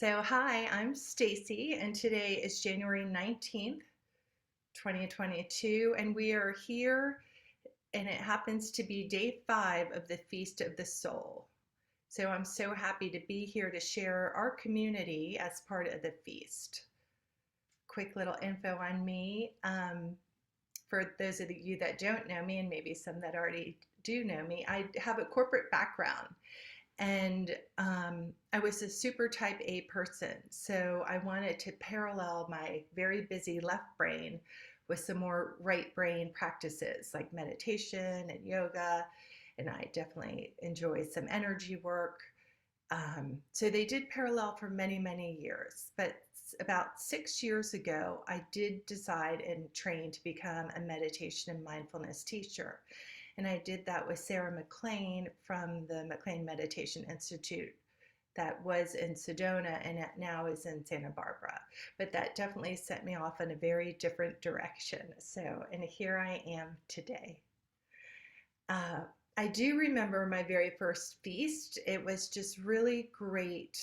Hi, I'm Stacie, and today is January 19th, 2022, and we are here, and it happens to be day 5 of the Feast of the Soul. So I'm so happy to be here to share our community as part of the feast. Quick little info on me. For those of you that don't know me, and maybe some that already do know me, I have a corporate background. And I was a super type A person. So I wanted to parallel my very busy left brain with some more right brain practices like meditation and yoga. And I definitely enjoy some energy work. So they did parallel for many, many years. But about 6 years ago, I did decide and train to become a meditation and mindfulness teacher. And I did that with Sarah McLean from the McLean Meditation Institute that was in Sedona and now is in Santa Barbara. But that definitely set me off in a very different direction. And here I am today. I do remember my very first feast. It was just really great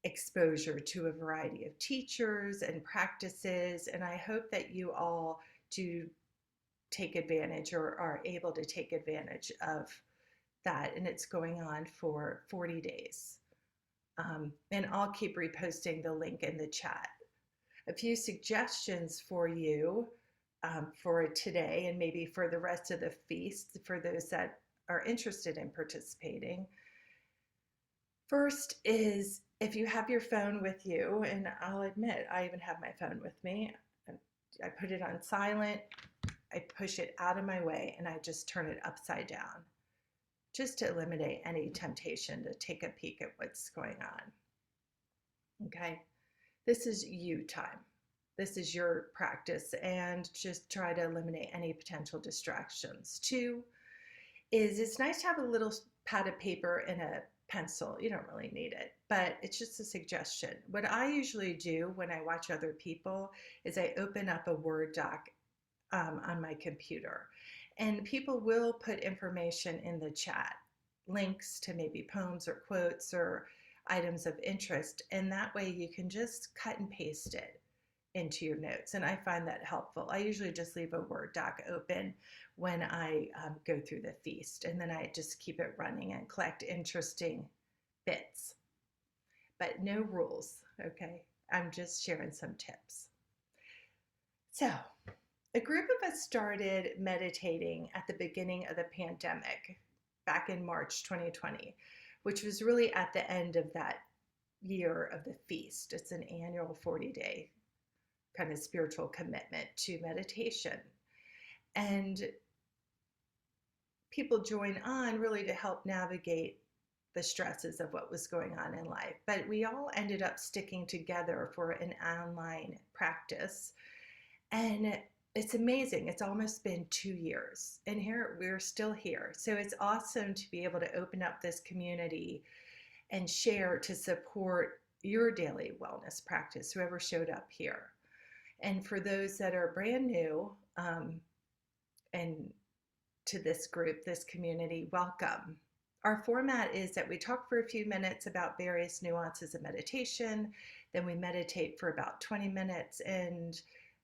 exposure to a variety of teachers and practices. And I hope that you all do take advantage or are able to take advantage of that. And it's going on for 40 days. And I'll keep reposting the link in the chat. A few suggestions for you for today and maybe for the rest of the feast for those that are interested in participating. First is if you have your phone with you, and I'll admit I even have my phone with me, I put it on silent, I push it out of my way, and I just turn it upside down just to eliminate any temptation to take a peek at what's going on. Okay, this is you time. This is your practice, and just try to eliminate any potential distractions. Two is it's nice to have a little pad of paper and a pencil. You don't really need it, but it's just a suggestion. What I usually do when I watch other people is I open up a Word doc on my computer, and people will put information in the chat, links to maybe poems or quotes or items of interest, and that way you can just cut and paste it into your notes, and I find that helpful. I usually just leave a Word doc open when I go through the feast, and then I just keep it running and collect interesting bits, but no rules, okay? I'm just sharing some tips. So a group of us started meditating at the beginning of the pandemic back in March 2020, which was really at the end of that year of the feast. It's an annual 40-day kind of spiritual commitment to meditation. And people join on really to help navigate the stresses of what was going on in life. But we all ended up sticking together for an online practice. And it's amazing. It's almost been 2 years, and here we're still here. So it's awesome to be able to open up this community and share to support your daily wellness practice, whoever showed up here. And for those that are brand new and to this group, this community, welcome. Our format is that we talk for a few minutes about various nuances of meditation, then we meditate for about 20 minutes and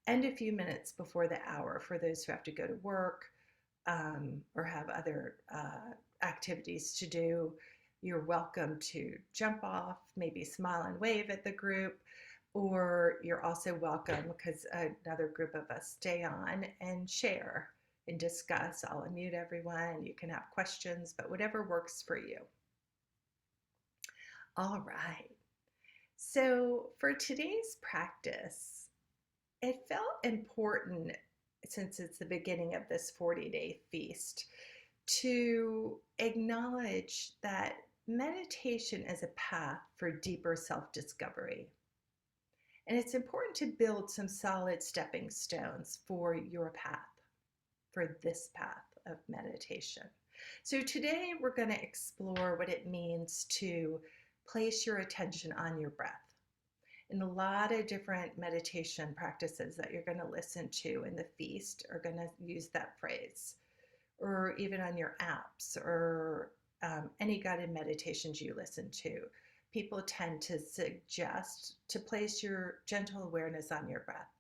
end a few minutes before the hour for those who have to go to work or have other activities to do. You're welcome to jump off, maybe smile and wave at the group, or you're also welcome because another group of us stay on and share and discuss. I'll unmute everyone. You can have questions, but whatever works for you. All right. So for today's practice, it felt important, since it's the beginning of this 40-day feast, to acknowledge that meditation is a path for deeper self-discovery. And it's important to build some solid stepping stones for your path, for this path of meditation. So today we're going to explore what it means to place your attention on your breath. And a lot of different meditation practices that you're going to listen to in the feast are going to use that phrase, or even on your apps or any guided meditations you listen to. people tend to suggest to place your gentle awareness on your breath.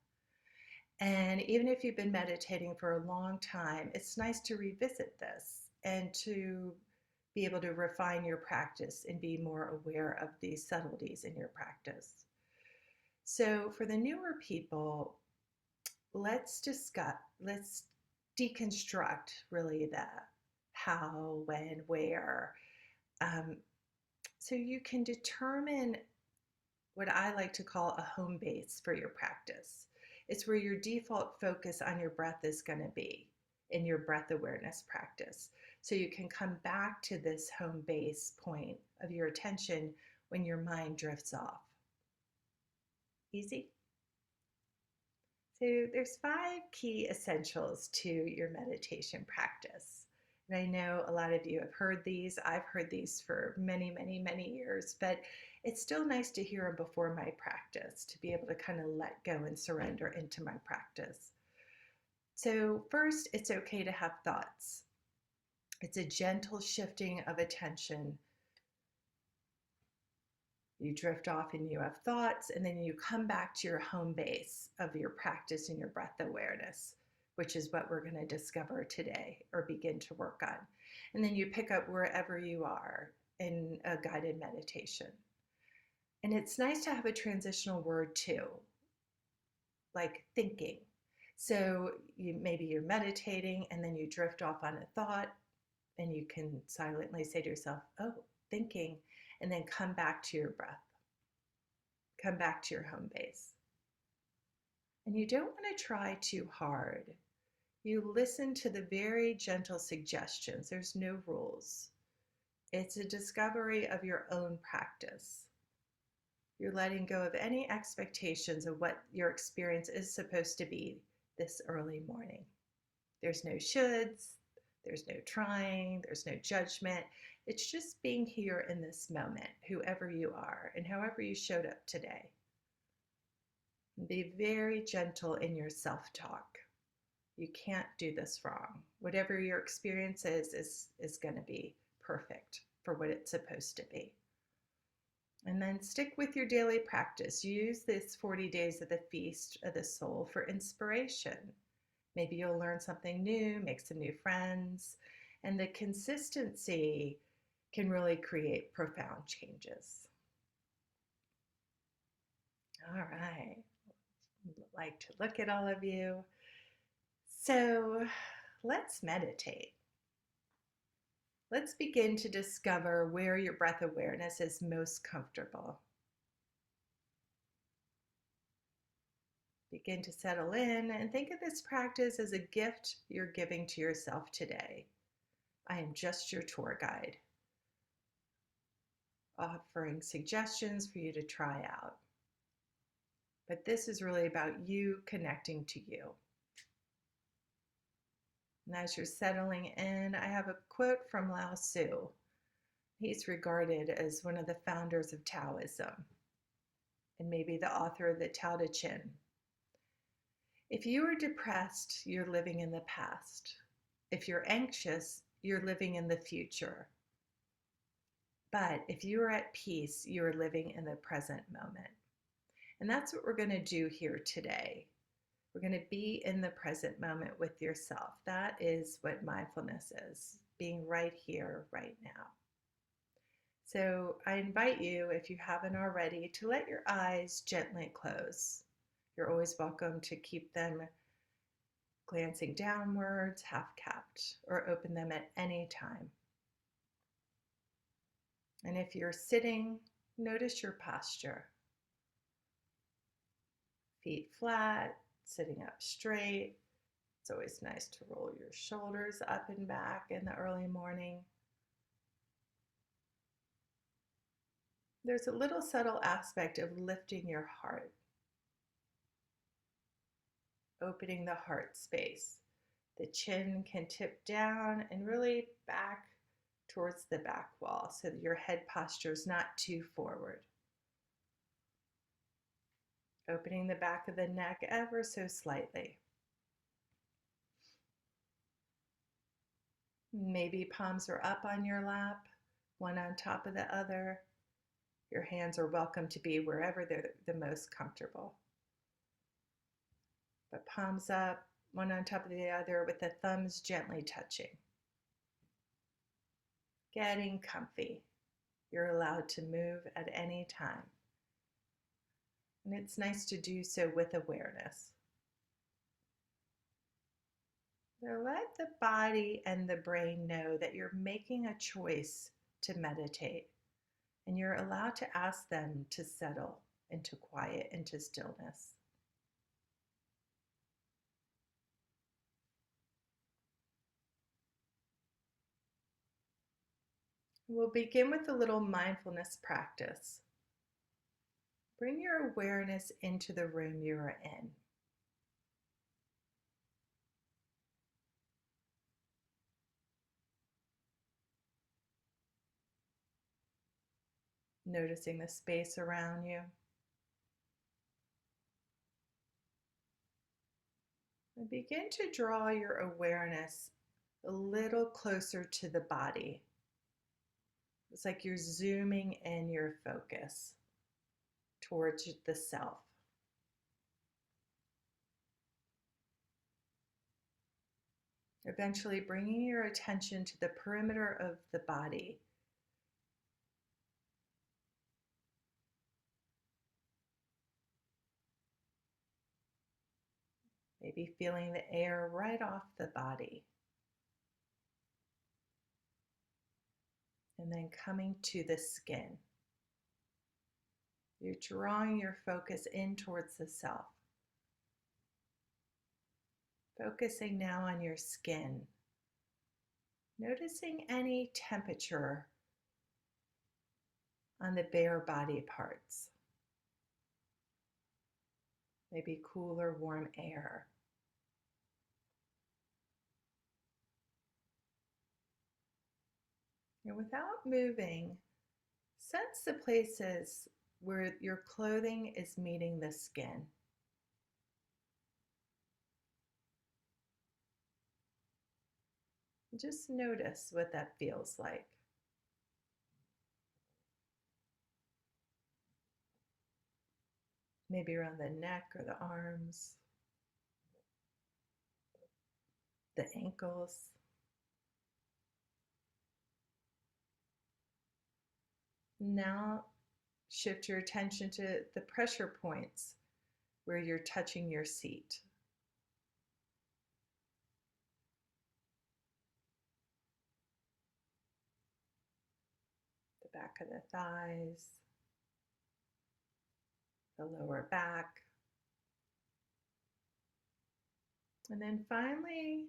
And even if you've been meditating for a long time, it's nice to revisit this and to be able to refine your practice and be more aware of these subtleties in your practice. So for the newer people, let's deconstruct really the how, when, where, so you can determine what I like to call a home base for your practice. It's where your default focus on your breath is going to be in your breath awareness practice. So you can come back to this home base point of your attention when your mind drifts off. Easy? So there's 5 key essentials to your meditation practice. And I know a lot of you have heard these. I've heard these for many, many, many years, but it's still nice to hear them before my practice, to be able to kind of let go and surrender into my practice. So first, it's okay to have thoughts. It's a gentle shifting of attention. You drift off and you have thoughts, and then you come back to your home base of your practice and your breath awareness, which is what we're going to discover today or begin to work on. And then you pick up wherever you are in a guided meditation. And it's nice to have a transitional word too, like thinking. So maybe you're meditating and then you drift off on a thought, and you can silently say to yourself, oh, thinking, and then come back to your breath. Come back to your home base. And you don't want to try too hard. You listen to the very gentle suggestions. There's no rules. It's a discovery of your own practice. You're letting go of any expectations of what your experience is supposed to be this early morning. There's no shoulds, there's no trying, there's no judgment. It's just being here in this moment, whoever you are and however you showed up today. Be very gentle in your self-talk. You can't do this wrong. Whatever your experience is going to be perfect for what it's supposed to be. And then stick with your daily practice. Use this 40 days of the Feast of the Soul for inspiration. Maybe you'll learn something new, make some new friends, and the consistency can really create profound changes. All right. I'd like to look at all of you. So let's meditate. Let's begin to discover where your breath awareness is most comfortable. Begin to settle in and think of this practice as a gift you're giving to yourself today. I am just your tour guide, offering suggestions for you to try out. But this is really about you connecting to you. And as you're settling in, I have a quote from Lao Tzu. He's regarded as one of the founders of Taoism and maybe the author of the Tao Te Ching. If you are depressed, you're living in the past. If you're anxious, you're living in the future. But if you are at peace, you are living in the present moment. And that's what we're going to do here today. We're going to be in the present moment with yourself. That is what mindfulness is, being right here, right now. So I invite you, if you haven't already, to let your eyes gently close. You're always welcome to keep them glancing downwards, half-capped, or open them at any time. And if you're sitting, notice your posture. Feet flat, sitting up straight. It's always nice to roll your shoulders up and back in the early morning. There's a little subtle aspect of lifting your heart, opening the heart space. The chin can tip down and really back towards the back wall so that your head posture is not too forward. Opening the back of the neck ever so slightly. Maybe palms are up on your lap, one on top of the other. Your hands are welcome to be wherever they're the most comfortable. But palms up, one on top of the other, with the thumbs gently touching. Getting comfy. You're allowed to move at any time. And it's nice to do so with awareness. So let the body and the brain know that you're making a choice to meditate, and you're allowed to ask them to settle into quiet, into stillness. We'll begin with a little mindfulness practice. Bring your awareness into the room you are in. Noticing the space around you. And begin to draw your awareness a little closer to the body. It's like you're zooming in your focus towards the self. Eventually bringing your attention to the perimeter of the body. Maybe feeling the air right off the body. And then coming to the skin. You're drawing your focus in towards the self. Focusing now on your skin. Noticing any temperature on the bare body parts. Maybe cool or warm air. And without moving, sense the places where your clothing is meeting the skin. Just notice what that feels like. Maybe around the neck or the arms, the ankles. Now shift your attention to the pressure points where you're touching your seat. The back of the thighs, the lower back. And then finally,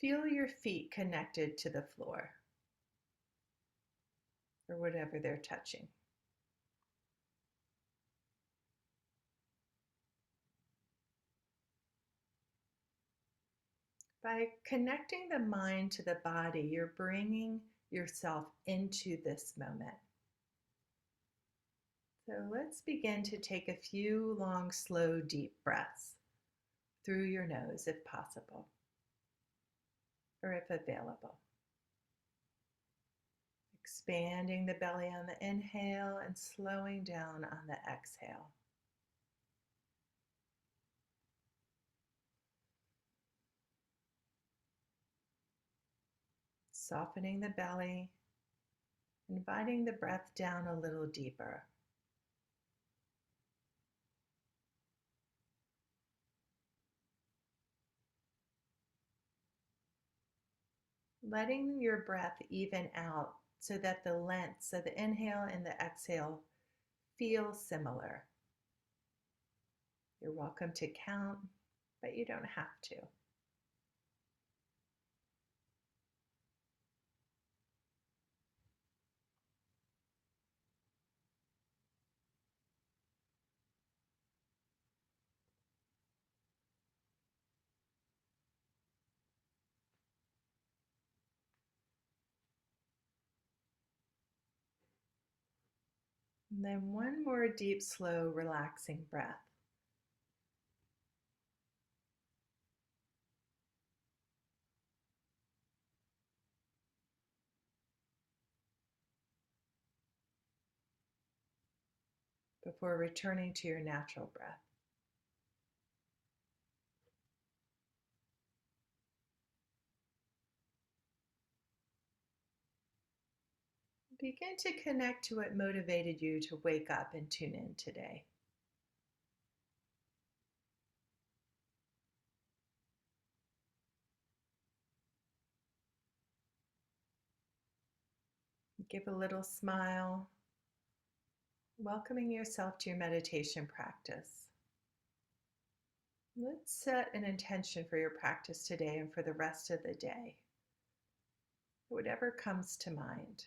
feel your feet connected to the floor or whatever they're touching. By connecting the mind to the body, you're bringing yourself into this moment. So let's begin to take a few long, slow, deep breaths through your nose if possible, or if available. Expanding the belly on the inhale and slowing down on the exhale. Softening the belly, inviting the breath down a little deeper. Letting your breath even out so that the lengths of the inhale and the exhale feel similar. You're welcome to count, but you don't have to. And then one more deep, slow, relaxing breath. before returning to your natural breath. Begin to connect to what motivated you to wake up and tune in today. Give a little smile, welcoming yourself to your meditation practice. Let's set an intention for your practice today and for the rest of the day. Whatever comes to mind.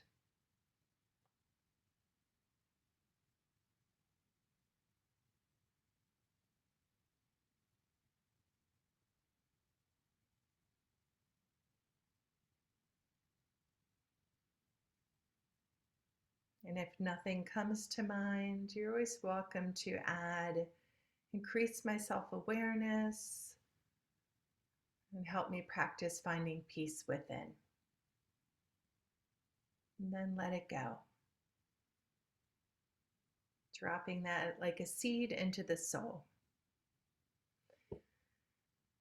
And if nothing comes to mind, you're always welcome to add increase my self-awareness and help me practice finding peace within. And then let it go. Dropping that like a seed into the soul.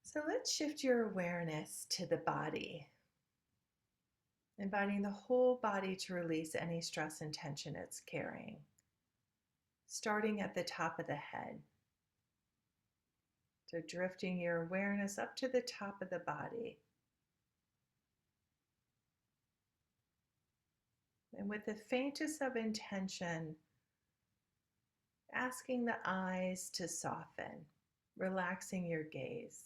So let's shift your awareness to the body, inviting the whole body to release any stress and tension it's carrying, starting at the top of the head. So drifting your awareness up to the top of the body. And with the faintest of intention, asking the eyes to soften, relaxing your gaze.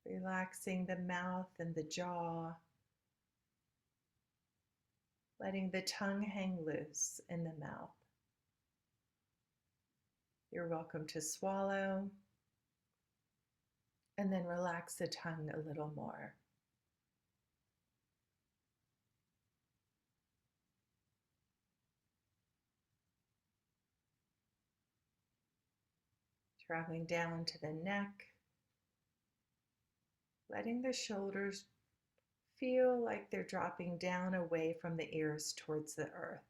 Relaxing the mouth and the jaw, letting the tongue hang loose in the mouth. You're welcome to swallow and then relax the tongue a little more. Traveling down to the neck, letting the shoulders feel like they're dropping down away from the ears towards the earth.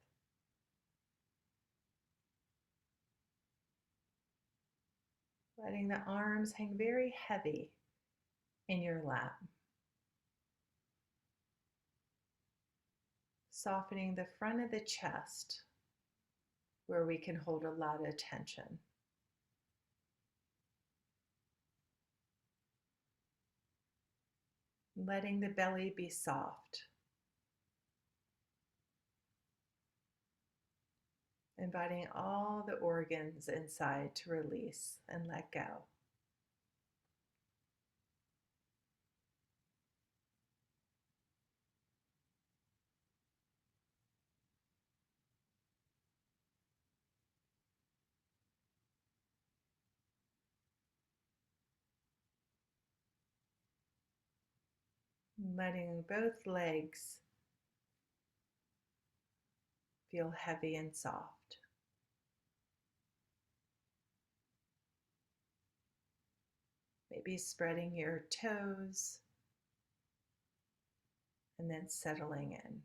Letting the arms hang very heavy in your lap. Softening the front of the chest where we can hold a lot of tension. Letting the belly be soft. Inviting all the organs inside to release and let go. Letting both legs feel heavy and soft. Maybe spreading your toes and then settling in.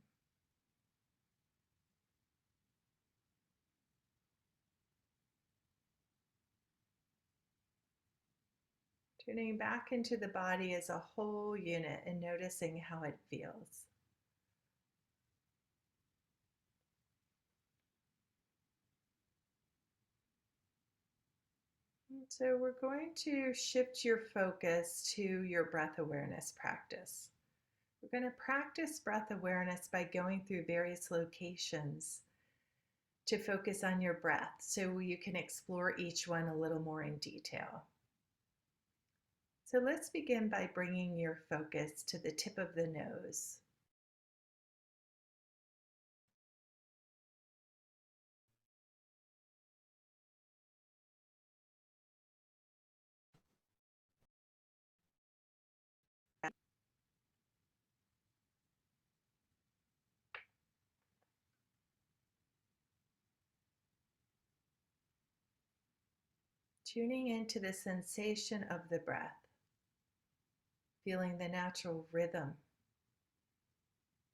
Tuning back into the body as a whole unit and noticing how it feels. So we're going to shift your focus to your breath awareness practice. We're going to practice breath awareness by going through various locations to focus on your breath so you can explore each one a little more in detail. So let's begin by bringing your focus to the tip of the nose. Tuning into the sensation of the breath, feeling the natural rhythm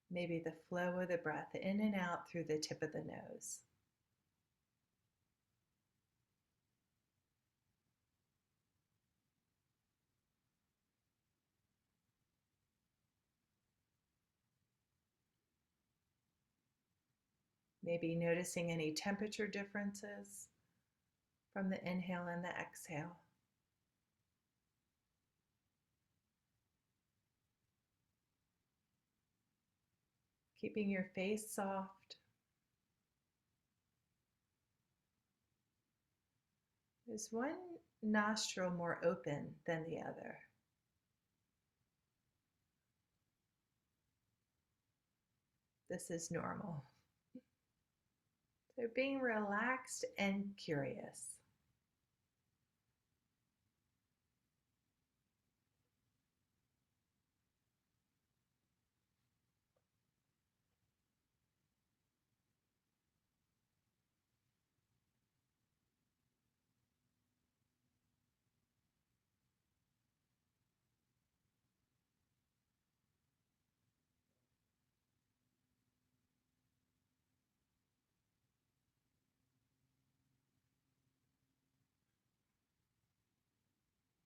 Maybe the flow of the breath in and out through the tip of the nose. Maybe noticing any temperature differences from the inhale and the exhale. Keeping your face soft. Is one nostril more open than the other? This is normal. So being relaxed and curious.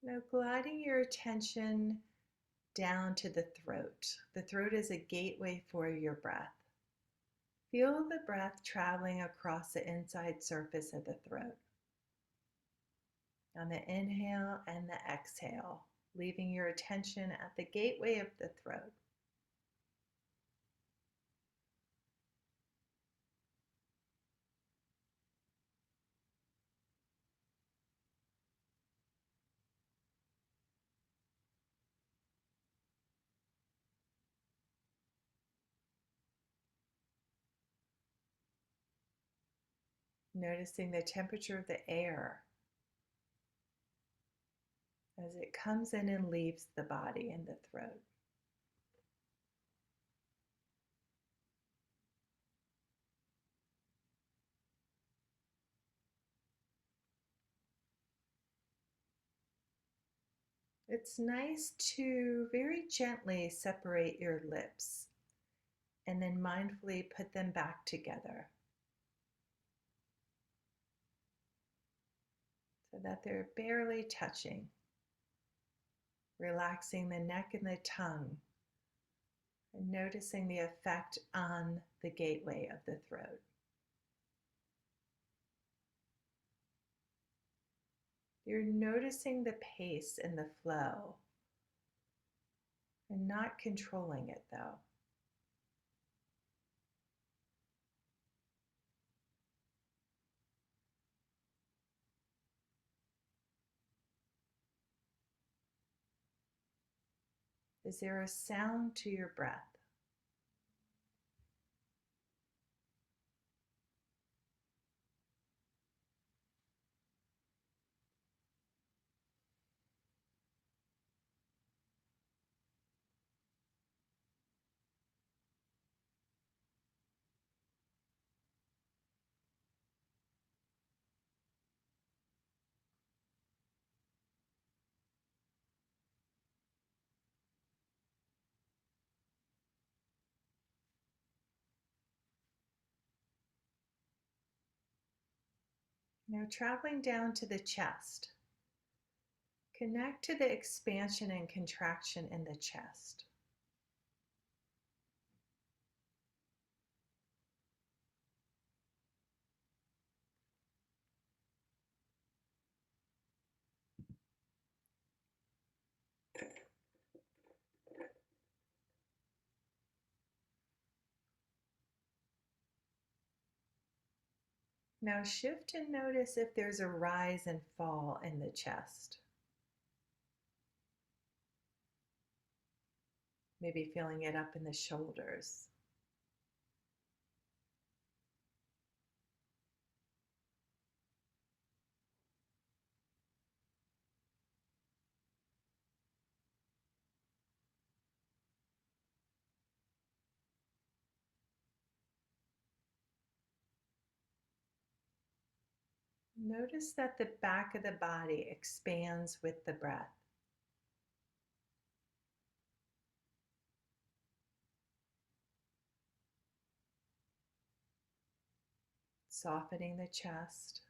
Now gliding your attention down to the throat. The throat is a gateway for your breath. Feel the breath traveling across the inside surface of the throat. On the inhale and the exhale, leaving your attention at the gateway of the throat. Noticing the temperature of the air as it comes in and leaves the body and the throat. It's nice to very gently separate your lips and then mindfully put them back together so that they're barely touching. Relaxing the neck and the tongue and noticing the effect on the gateway of the throat. You're noticing the pace and the flow and not controlling it though. Is there a sound to your breath? Now traveling down to the chest. Connect to the expansion and contraction in the chest. Now shift and notice if there's a rise and fall in the chest. Maybe feeling it up in the shoulders. Notice that the back of the body expands with the breath. softening the chest.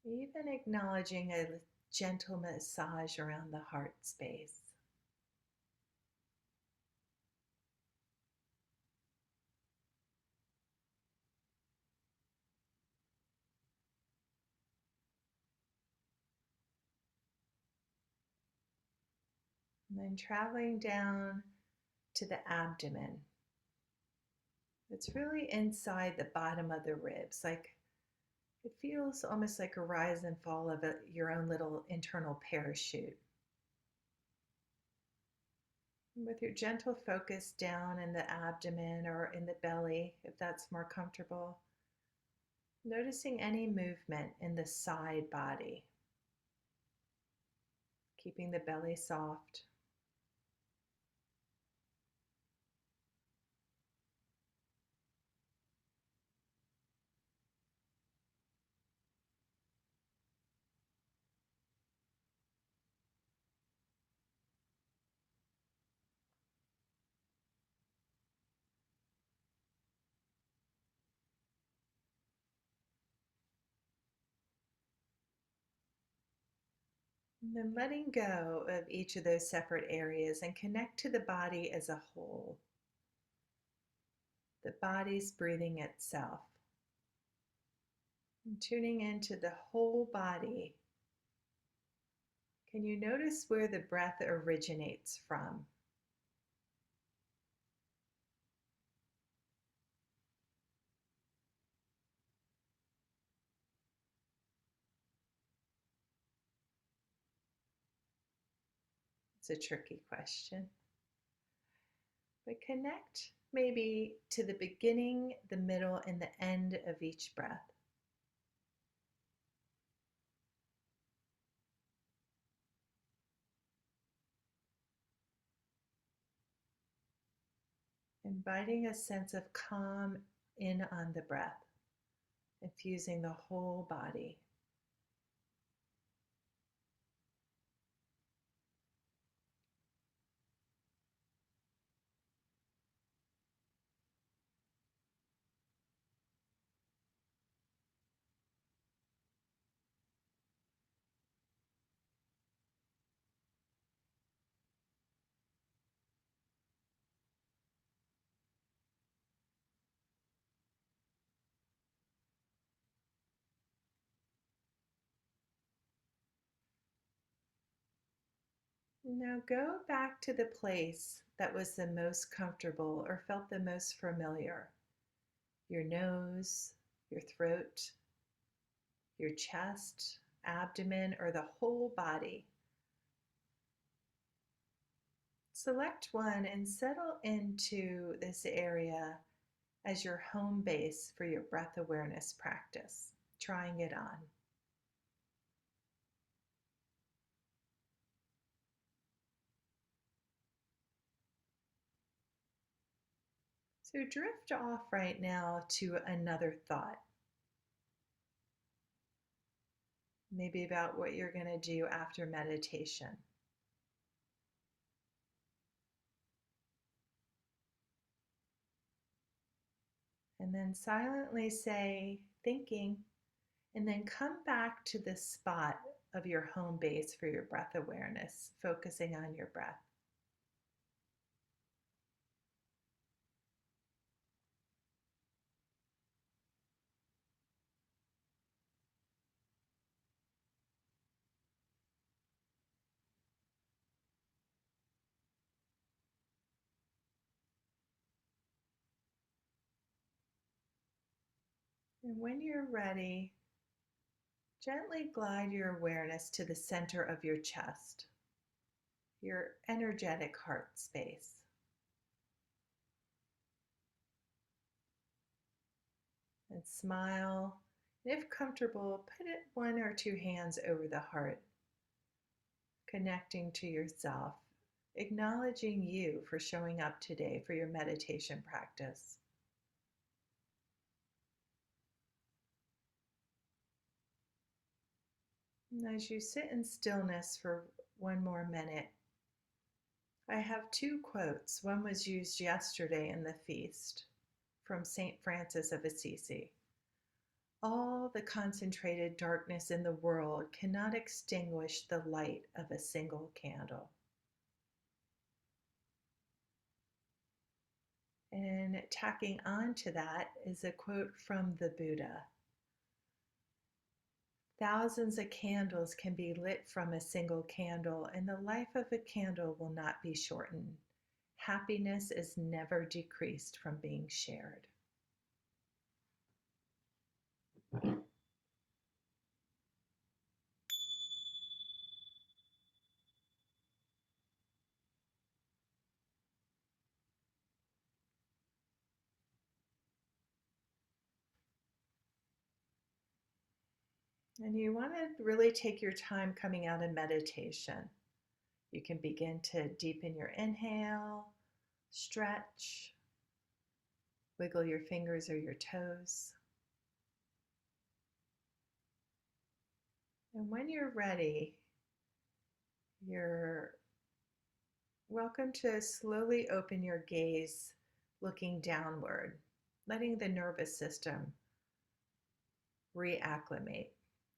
Even acknowledging a gentle massage around the heart space. And then traveling down to the abdomen. It's really inside the bottom of the ribs. Like it feels almost like a rise and fall of your own little internal parachute. And with your gentle focus down in the abdomen or in the belly, if that's more comfortable, noticing any movement in the side body, keeping the belly soft. And then letting go of each of those separate areas and connect to the body as a whole. The body's breathing itself. And tuning into the whole body. Can you notice where the breath originates from? It's a tricky question. But connect maybe to the beginning, the middle, and the end of each breath. Inviting a sense of calm in on the breath, infusing the whole body. Now go back to the place that was the most comfortable or felt the most familiar. Your nose, your throat, your chest, abdomen, or the whole body. Select one and settle into this area as your home base for your breath awareness practice, trying it on. So drift off right now to another thought. Maybe about what you're going to do after meditation. And then silently say, thinking, and then come back to the spot of your home base for your breath awareness, focusing on your breath. And when you're ready, gently glide your awareness to the center of your chest, your energetic heart space. And smile. And if comfortable, put one or two hands over the heart, connecting to yourself, acknowledging you for showing up today for your meditation practice. And as you sit in stillness for one more minute, I have two quotes. One was used yesterday in the feast from St. Francis of Assisi. All the concentrated darkness in the world cannot extinguish the light of a single candle. And tacking on to that is a quote from the Buddha. Thousands of candles can be lit from a single candle, and the life of a candle will not be shortened. Happiness is never decreased from being shared. And you want to really take your time coming out of meditation. You can begin to deepen your inhale, stretch, wiggle your fingers or your toes. And when you're ready, you're welcome to slowly open your gaze, looking downward, letting the nervous system reacclimate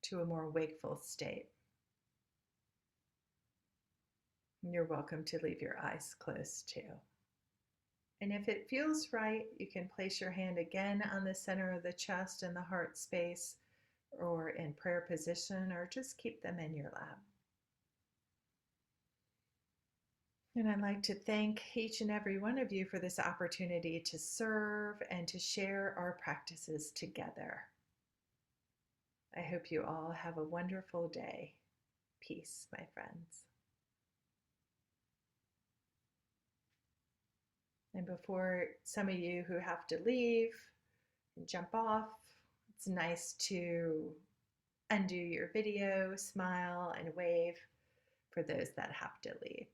to a more wakeful state. And you're welcome to leave your eyes closed too. And if it feels right, you can place your hand again on the center of the chest and the heart space, or in prayer position, or just keep them in your lap. And I'd like to thank each and every one of you for this opportunity to serve and to share our practices together. I hope you all have a wonderful day. Peace, my friends. And before some of you who have to leave and jump off, it's nice to undo your video, smile, and wave for those that have to leave.